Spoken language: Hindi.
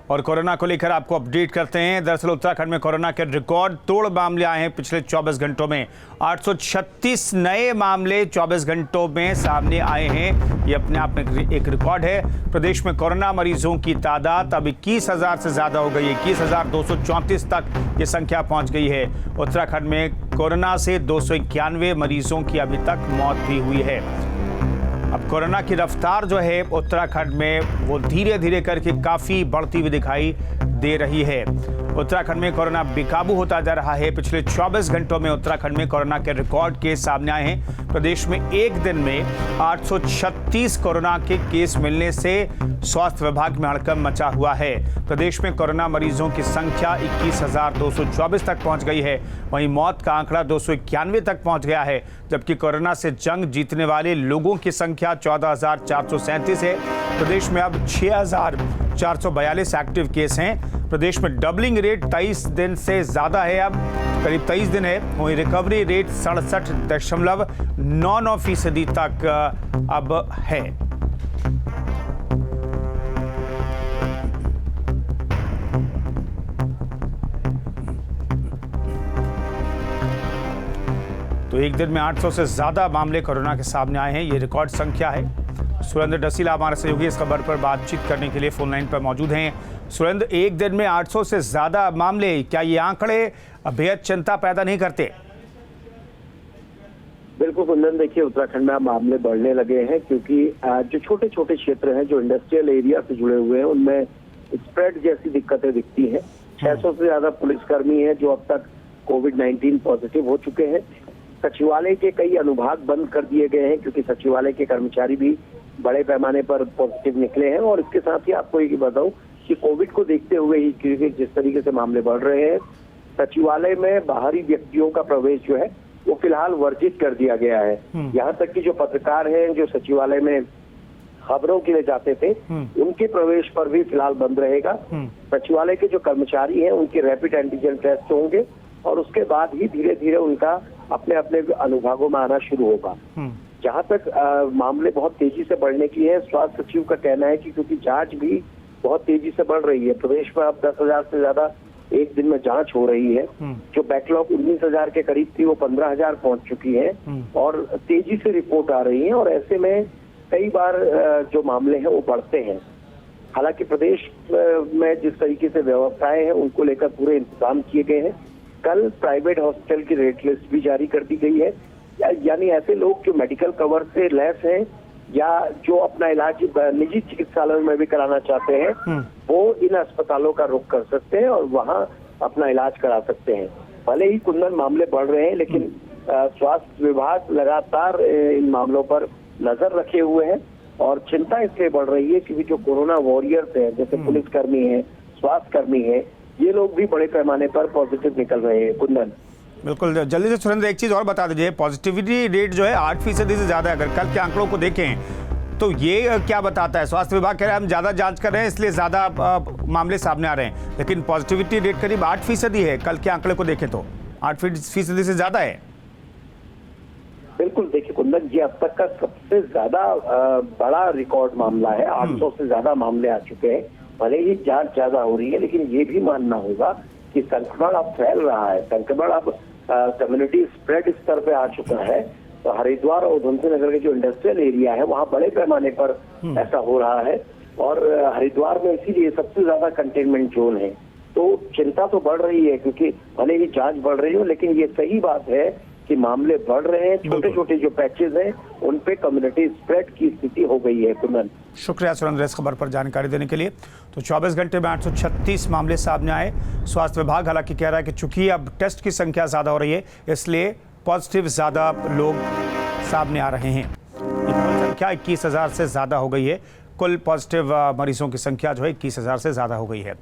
और कोरोना को लेकर आपको अपडेट करते हैं। दरअसल उत्तराखंड में कोरोना के रिकॉर्ड तोड़ मामले आए हैं पिछले 24 घंटों में। 836 नए मामले 24 घंटों में सामने आए हैं। ये अपने आप में एक रिकॉर्ड है। प्रदेश में कोरोना मरीजों की तादाद अब 21,000 से ज़्यादा हो गई है। 21,234 तक ये संख्या पहुंच गई है। उत्तराखंड में कोरोना से 291 मरीजों की अभी तक मौत भी हुई है। अब कोरोना की रफ्तार जो है उत्तराखंड में वो धीरे धीरे करके काफ़ी बढ़ती हुई दिखाई दे रही है। उत्तराखंड में कोरोना बेकाबू होता जा रहा है। पिछले 24 घंटों में उत्तराखंड में कोरोना के रिकॉर्ड केस सामने आए हैं। प्रदेश में एक दिन में 836 कोरोना के केस मिलने से स्वास्थ्य विभाग में हड़कंप मचा हुआ है। प्रदेश में कोरोना मरीजों की संख्या 21,224 तक पहुंच गई है। वहीं मौत का आंकड़ा 291 तक पहुंच गया है, जबकि कोरोना से जंग जीतने वाले लोगों की संख्या 14,437 है। प्रदेश में अब 6,442 एक्टिव केस हैं। प्रदेश में डबलिंग रेट 23 दिन से ज़्यादा है, अब करीब 23 दिन है। वहीं रिकवरी रेट 67.99% तक अब है। तो एक दिन में 800 से ज़्यादा मामले कोरोना के सामने आए हैं। ये रिकॉर्ड संख्या है। सुरेंद्र डसीला हमारे सहयोगी इस खबर पर बातचीत करने के लिए फोन लाइन पर मौजूद हैं। सुरेंद्र, एक दिन में 800 से ज़्यादा मामले, क्या ये आंकड़े बेहद चिंता पैदा नहीं करते? बिल्कुल कुंदन, देखिए उत्तराखंड में मामले बढ़ने लगे हैं क्योंकि जो छोटे छोटे क्षेत्र हैं जो इंडस्ट्रियल एरिया से जुड़े हुए हैं उनमें स्प्रेड जैसी दिक्कतें दिखती हैं। 600 से ज्यादा पुलिसकर्मी हैं जो अब तक कोविड-19 पॉजिटिव हो चुके हैं। सचिवालय के कई अनुभाग बंद कर दिए गए हैं क्योंकि सचिवालय के कर्मचारी भी बड़े पैमाने पर पॉजिटिव निकले हैं। और इसके साथ ही आपको ये बताऊं कि कोविड को देखते हुए ही, क्योंकि जिस तरीके से मामले बढ़ रहे हैं, सचिवालय में बाहरी व्यक्तियों का प्रवेश जो है वो फिलहाल वर्जित कर दिया गया है। यहाँ तक कि जो पत्रकार हैं जो सचिवालय में खबरों के लिए जाते थे उनके प्रवेश पर भी फिलहाल बंद रहेगा। सचिवालय के जो कर्मचारी हैं उनके रैपिड एंटीजन टेस्ट होंगे और उसके बाद ही धीरे धीरे उनका अपने अपने अनुभागों में आना शुरू होगा। जहाँ तक मामले बहुत तेजी से बढ़ने की है, स्वास्थ्य सचिव का कहना है कि क्योंकि जांच भी बहुत तेजी से बढ़ रही है। प्रदेश में अब 10,000 से ज्यादा एक दिन में जांच हो रही है। जो बैकलॉग 19,000 के करीब थी वो 15,000 पहुंच चुकी है और तेजी से रिपोर्ट आ रही है। और ऐसे में कई बार जो मामले हैं वो बढ़ते हैं। हालांकि प्रदेश में जिस तरीके से व्यवस्थाएं हैं उनको लेकर पूरे इंतजाम किए गए हैं। कल प्राइवेट हॉस्पिटल की रेट लिस्ट भी जारी कर दी गई है। यानी ऐसे लोग जो मेडिकल कवर से लेस हैं या जो अपना इलाज निजी चिकित्सालयों में भी कराना चाहते हैं वो इन अस्पतालों का रुख कर सकते हैं और वहां अपना इलाज करा सकते हैं। भले ही कुंदन मामले बढ़ रहे हैं लेकिन स्वास्थ्य विभाग लगातार इन मामलों पर नजर रखे हुए हैं। और चिंता इसलिए बढ़ रही है क्योंकि जो कोरोना वॉरियर्स हैं, जैसे पुलिसकर्मी हैं, स्वास्थ्य कर्मी हैं, ये लोग भी बड़े पैमाने पर पॉजिटिव निकल रहे हैं। कुंदन, बिल्कुल जल्दी से सुरेंद्र एक चीज़ और बता दीजिए, पॉजिटिविटी रेट जो है 8% से ज़्यादा है। अगर कल के आंकड़ों को देखें तो ये क्या बताता है? स्वास्थ्य विभाग कह रहा है हम ज़्यादा जांच कर रहे हैं इसलिए ज़्यादा मामले सामने आ रहे हैं, लेकिन पॉजिटिविटी रेट करीब 8% ही है। कल के आंकड़े को देखें तो 8% से ज़्यादा है। बिल्कुल, देखिए कुंदन, ये अब तक का सबसे ज्यादा बड़ा रिकॉर्ड मामला है। 800 से ज्यादा मामले आ चुके हैं। भले ही जांच ज्यादा हो रही है लेकिन ये भी मानना होगा कि संक्रमण अब फैल रहा है। संक्रमण अब कम्युनिटी स्प्रेड स्तर पे आ चुका है। तो हरिद्वार और उधमसिंह नगर के जो इंडस्ट्रियल एरिया है वहाँ बड़े पैमाने पर ऐसा हो रहा है और हरिद्वार में इसीलिए सबसे ज्यादा कंटेनमेंट जोन है। तो चिंता तो बढ़ रही है क्योंकि भले ही जांच बढ़ रही हो लेकिन ये सही बात है कि मामले बढ़ रहे हैं। छोटे छोटे जो पैचेज हैं उन पे कम्युनिटी स्प्रेड की स्थिति हो गई है। कुंदन, शुक्रिया सुरेंद्र इस खबर पर जानकारी देने के लिए। तो 24 घंटे में 836 मामले सामने आए। स्वास्थ्य विभाग हालांकि कह रहा है कि चूंकि अब टेस्ट की संख्या ज़्यादा हो रही है इसलिए पॉजिटिव ज़्यादा लोग सामने आ रहे हैं। कुल संख्या 21,000 से ज़्यादा हो गई है। कुल पॉजिटिव मरीजों की संख्या जो है 21,000 से ज़्यादा हो गई है।